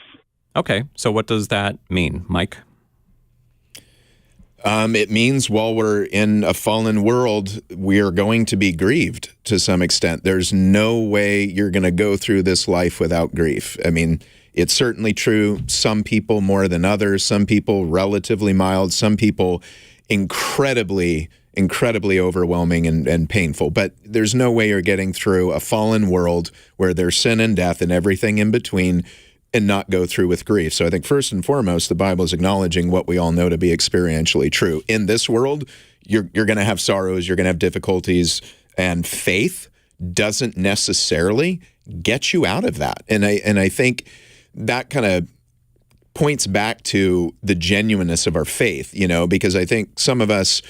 Speaker 1: Okay, so what does that mean, Mike?
Speaker 2: It means while we're in a fallen world, we are going to be grieved to some extent. There's no way you're going to go through this life without grief. I mean, it's certainly true. Some people more than others, some people relatively mild, some people incredibly overwhelming and painful. But there's no way you're getting through a fallen world where there's sin and death and everything in between and not go through with grief. So I think first and foremost, the Bible is acknowledging what we all know to be experientially true. In this world, you're going to have sorrows, you're going to have difficulties, and faith doesn't necessarily get you out of that. And I think that kind of points back to the genuineness of our faith, because I think some of us,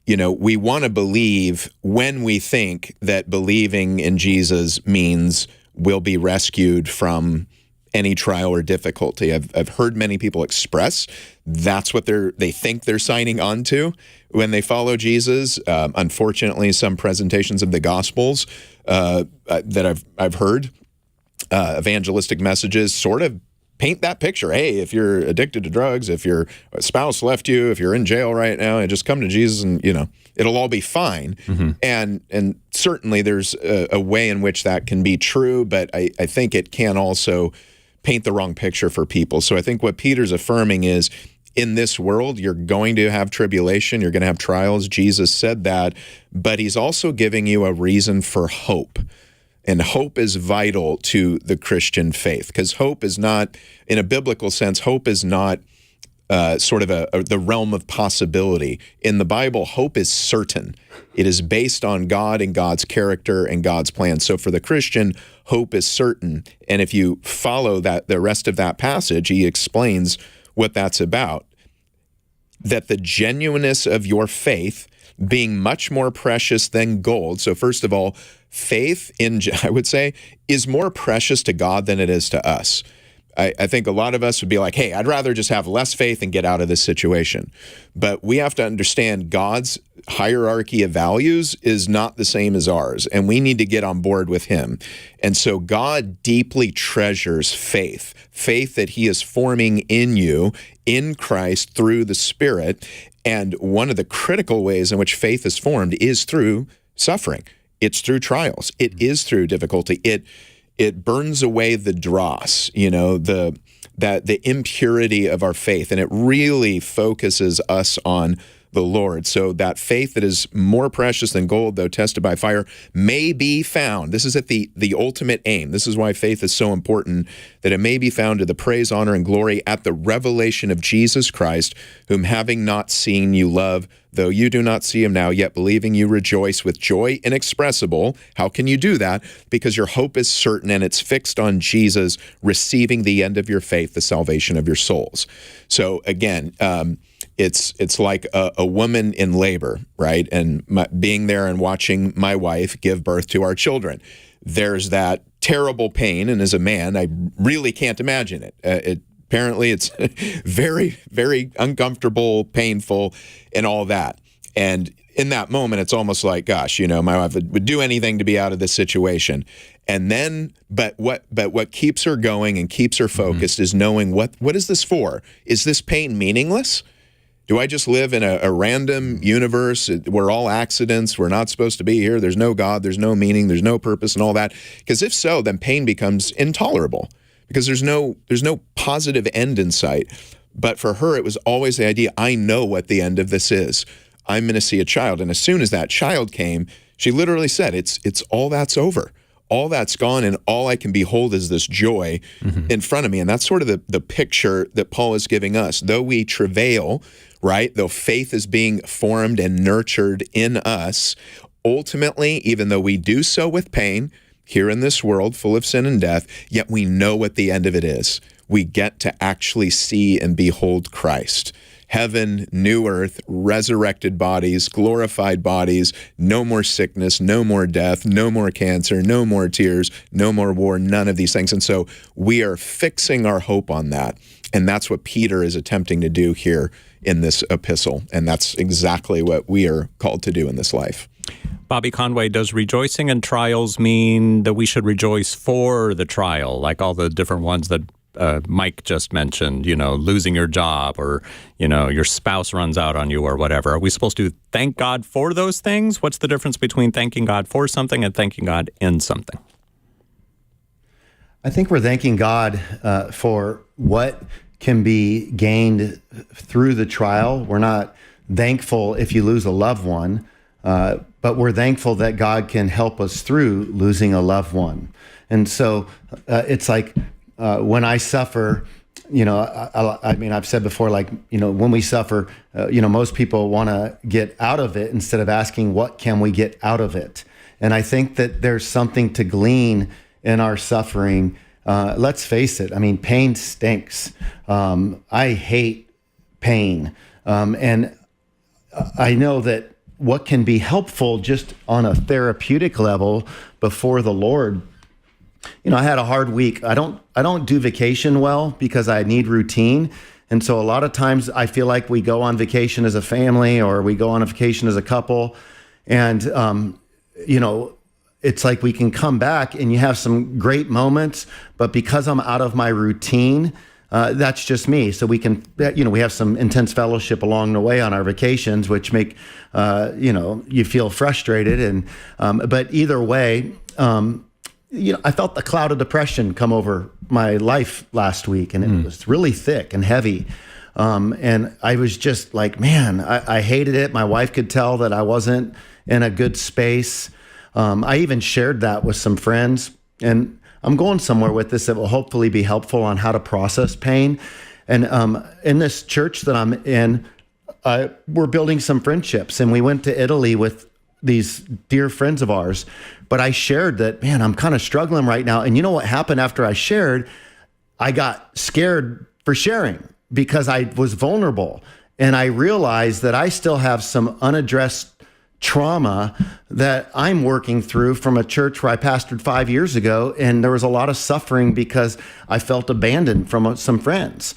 Speaker 2: we want to believe when we think that believing in Jesus means we'll be rescued from any trial or difficulty. I've heard many people express that's what they think they're signing on to when they follow Jesus. Unfortunately, some presentations of the Gospels that I've heard, evangelistic messages sort of paint that picture. Hey, if you're addicted to drugs, if your spouse left you, if you're in jail right now, and just come to Jesus and, it'll all be fine. Mm-hmm. And certainly there's a way in which that can be true, but I think it can also paint the wrong picture for people. So I think what Peter's affirming is, in this world, you're going to have tribulation, you're going to have trials. Jesus said that, but he's also giving you a reason for hope. And hope is vital to the Christian faith, because hope is not, in a biblical sense, hope is not sort of the realm of possibility. In the Bible, hope is certain. It is based on God and God's character and God's plan. So for the Christian, hope is certain. And if you follow the rest of that passage, he explains what that's about. That the genuineness of your faith being much more precious than gold. So first of all, faith, I would say, is more precious to God than it is to us. I think a lot of us would be like, hey, I'd rather just have less faith and get out of this situation. But we have to understand God's hierarchy of values is not the same as ours, and we need to get on board with him. And so God deeply treasures faith that he is forming in you, in Christ, through the Spirit. And one of the critical ways in which faith is formed is through suffering. It's through trials. It is through difficulty. It burns away the dross, the impurity of our faith, and it really focuses us on the Lord. So that faith that is more precious than gold, though tested by fire, may be found. This is at the ultimate aim. This is why faith is so important, that it may be found to the praise, honor, and glory at the revelation of Jesus Christ, whom having not seen you love, though you do not see him now, yet believing you rejoice with joy inexpressible. How can you do that? Because your hope is certain and it's fixed on Jesus receiving the end of your faith, the salvation of your souls. So again, it's like a woman in labor, right? And being there and watching my wife give birth to our children. There's that terrible pain, and as a man, I really can't imagine it. Apparently, it's very, very uncomfortable, painful, and all that. And in that moment, it's almost like, gosh, my wife would do anything to be out of this situation. And then, but what keeps her going and keeps her focused is knowing what is this for? Is this pain meaningless? Do I just live in a random universe? We're all accidents. We're not supposed to be here. There's no God. There's no meaning. There's no purpose and all that. Because if so, then pain becomes intolerable. Because there's no positive end in sight. But for her, it was always the idea, I know what the end of this is. I'm going to see a child. And as soon as that child came, she literally said, it's all that's over. all that's gone, and all I can behold is this joy in front of me. And that's sort of the picture that Paul is giving us. Though we travail, right? Though faith is being formed and nurtured in us, ultimately, even though we do so with pain here in this world full of sin and death, yet we know what the end of it is. We get to actually see and behold Christ. Heaven, new earth, resurrected bodies, glorified bodies, no more sickness, no more death, no more cancer, no more tears, no more war, none of these things. And so we are fixing our hope on that. And that's what Peter is attempting to do here in this epistle. And that's exactly what we are called to do in this life.
Speaker 1: Bobby Conway, does rejoicing in trials mean that we should rejoice for the trial, like all the different ones that Mike just mentioned, losing your job, or, your spouse runs out on you, or whatever? Are we supposed to thank God for those things? What's the difference between thanking God for something and thanking God in something?
Speaker 3: I think we're thanking God for what can be gained through the trial. We're not thankful if you lose a loved one, but we're thankful that God can help us through losing a loved one. And so it's like, when I suffer, I've said before, when we suffer, most people want to get out of it instead of asking, what can we get out of it? And I think that there's something to glean in our suffering. Let's face it. Pain stinks. I hate pain. And I know that what can be helpful just on a therapeutic level before the Lord. I had a hard week. I don't do vacation well because I need routine. And so a lot of times I feel like we go on vacation as a family, or we go on a vacation as a couple. And, it's like we can come back and you have some great moments, but because I'm out of my routine, that's just me. So we can, we have some intense fellowship along the way on our vacations, which make, you feel frustrated. And, but either way, I felt the cloud of depression come over my life last week, and it was really thick and heavy. And I was just like, man, I hated it. My wife could tell that I wasn't in a good space. I even shared that with some friends, and I'm going somewhere with this that will hopefully be helpful on how to process pain. And in this church that I'm in, we're building some friendships, and we went to Italy with these dear friends of ours. But I shared that, man, I'm kind of struggling right now. And you know what happened after I shared? I got scared for sharing because I was vulnerable. And I realized that I still have some unaddressed trauma that I'm working through from a church where I pastored 5 years ago. And there was a lot of suffering because I felt abandoned from some friends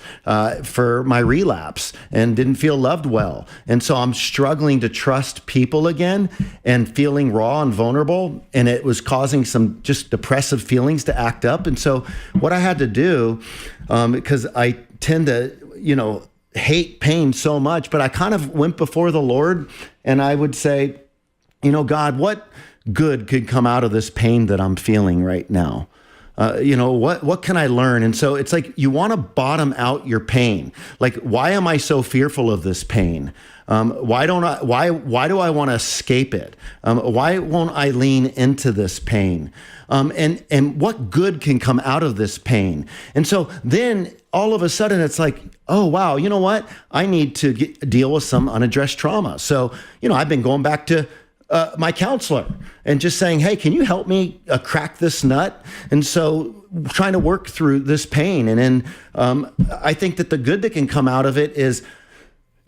Speaker 3: for my relapse and didn't feel loved well. And so I'm struggling to trust people again and feeling raw and vulnerable. And it was causing some just depressive feelings to act up. And so what I had to do, because I tend to, hate pain so much, but I kind of went before the Lord and I would say, God, what good could come out of this pain that I'm feeling right now? What can I learn? And so it's like you want to bottom out your pain. Like, why am I so fearful of this pain? Why do I want to escape it? Why won't I lean into this pain? And what good can come out of this pain? And so then all of a sudden it's like, oh, wow, you know what? I need to deal with some unaddressed trauma. So, I've been going back to my counselor and just saying, hey, can you help me crack this nut? And so trying to work through this pain. And then I think that the good that can come out of it is,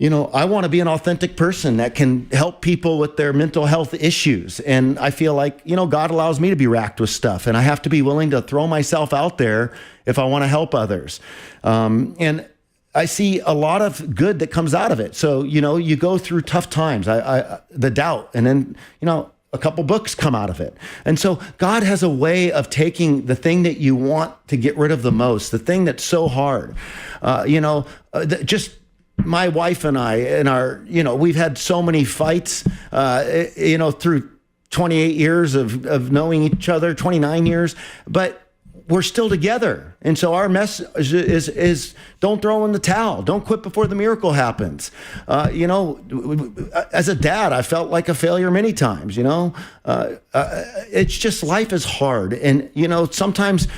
Speaker 3: I want to be an authentic person that can help people with their mental health issues. And I feel like, God allows me to be racked with stuff, and I have to be willing to throw myself out there if I want to help others. And I see a lot of good that comes out of it. So, you go through tough times, the doubt, and then, a couple books come out of it. And so God has a way of taking the thing that you want to get rid of the most, the thing that's so hard, just my wife and I, and we've had so many fights, through 28 years of knowing each other, 29 years, but we're still together. And so our message is don't throw in the towel. Don't quit before the miracle happens. As a dad, I felt like a failure many times, it's just life is hard. And, sometimes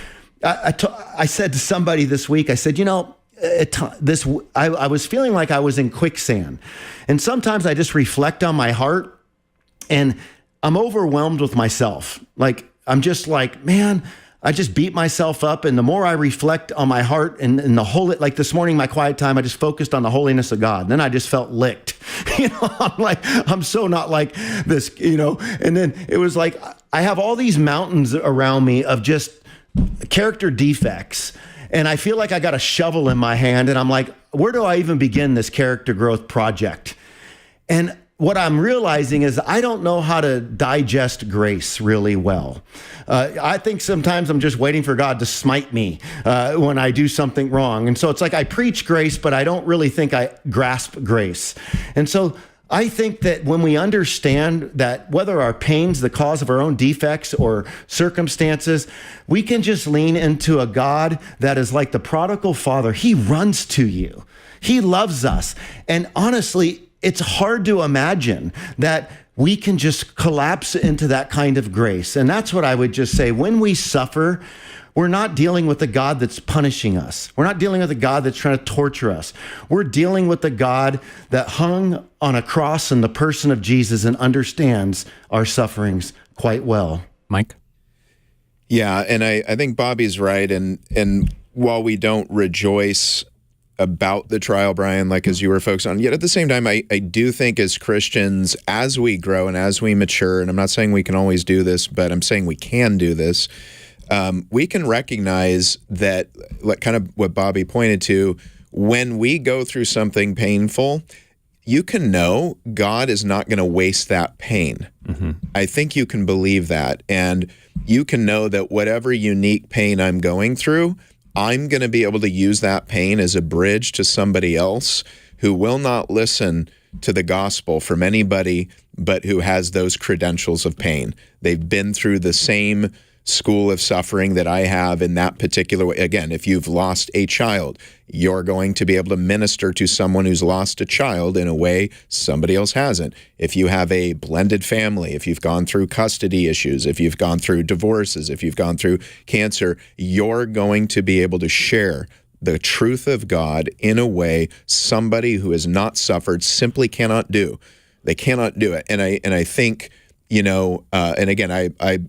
Speaker 3: I said to somebody this week, I said, I was feeling like I was in quicksand. And sometimes I just reflect on my heart and I'm overwhelmed with myself. Like, I'm just like, man, I just beat myself up. And the more I reflect on my heart and the whole, like this morning, my quiet time, I just focused on the holiness of God. And then I just felt licked. I'm like, I'm so not like this, and then it was like, I have all these mountains around me of just character defects. And I feel like I got a shovel in my hand and I'm like, where do I even begin this character growth project? And what I'm realizing is I don't know how to digest grace really well. I think sometimes I'm just waiting for God to smite me when I do something wrong. And so it's like I preach grace, but I don't really think I grasp grace. And so I think that when we understand that whether our pain's the cause of our own defects or circumstances, we can just lean into a God that is like the prodigal father. He runs to you. He loves us. And honestly, it's hard to imagine that we can just collapse into that kind of grace. And that's what I would just say. When we suffer, we're not dealing with a God that's punishing us. We're not dealing with a God that's trying to torture us. We're dealing with a God that hung on a cross in the person of Jesus and understands our sufferings quite well.
Speaker 1: Mike?
Speaker 2: Yeah, and I think Bobby's right. And while we don't rejoice about the trial, Brian, like as you were focused on, yet at the same time, I do think as Christians, as we grow and as we mature, and I'm not saying we can always do this, but I'm saying we can do this, we can recognize that, like kind of what Bobby pointed to, when we go through something painful, you can know God is not going to waste that pain. Mm-hmm. I think you can believe that. And you can know that whatever unique pain I'm going through, I'm going to be able to use that pain as a bridge to somebody else who will not listen to the gospel from anybody but who has those credentials of pain. They've been through the same school of suffering that I have in that particular way. Again, if you've lost a child, you're going to be able to minister to someone who's lost a child in a way somebody else hasn't. If you have a blended family, if you've gone through custody issues, if you've gone through divorces, if you've gone through cancer, you're going to be able to share the truth of God in a way somebody who has not suffered simply cannot do. They cannot do it. And I think, and again, I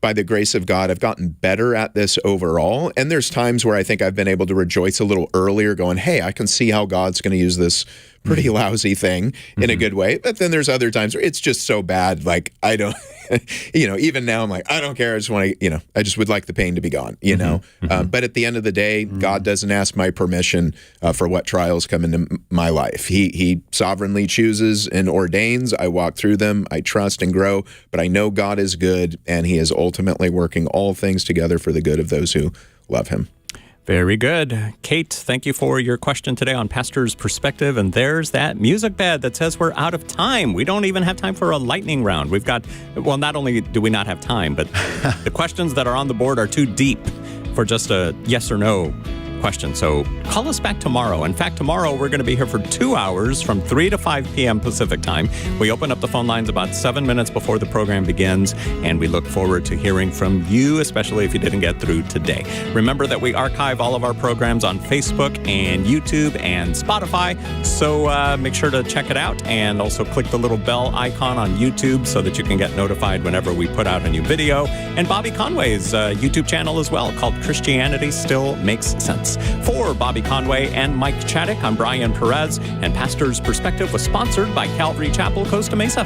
Speaker 2: by the grace of God, I've gotten better at this overall. And there's times where I think I've been able to rejoice a little earlier going, hey, I can see how God's going to use this pretty lousy thing in a good way. But then there's other times where it's just so bad. Like, I don't, even now I'm like, I don't care. I just want to, I just would like the pain to be gone, But at the end of the day, God doesn't ask my permission for what trials come into my life. He sovereignly chooses and ordains. I walk through them. I trust and grow. But I know God is good, and he is ultimately working all things together for the good of those who love him.
Speaker 1: Very good. Kate, thank you for your question today on Pastor's Perspective. And there's that music bed that says we're out of time. We don't even have time for a lightning round. We've got, well, not only do we not have time, but the questions that are on the board are too deep for just a yes or no question. So call us back tomorrow. In fact, tomorrow we're going to be here for 2 hours from 3 to 5 p.m. Pacific time. We open up the phone lines about 7 minutes before the program begins, and we look forward to hearing from you, especially if you didn't get through today. Remember that we archive all of our programs on Facebook and YouTube and Spotify, so make sure to check it out, and also click the little bell icon on YouTube so that you can get notified whenever we put out a new video, and Bobby Conway's YouTube channel as well, called Christianity Still Makes Sense. For Bobby Conway and Mike Chaddick, I'm Brian Perez, and Pastor's Perspective was sponsored by Calvary Chapel, Costa Mesa.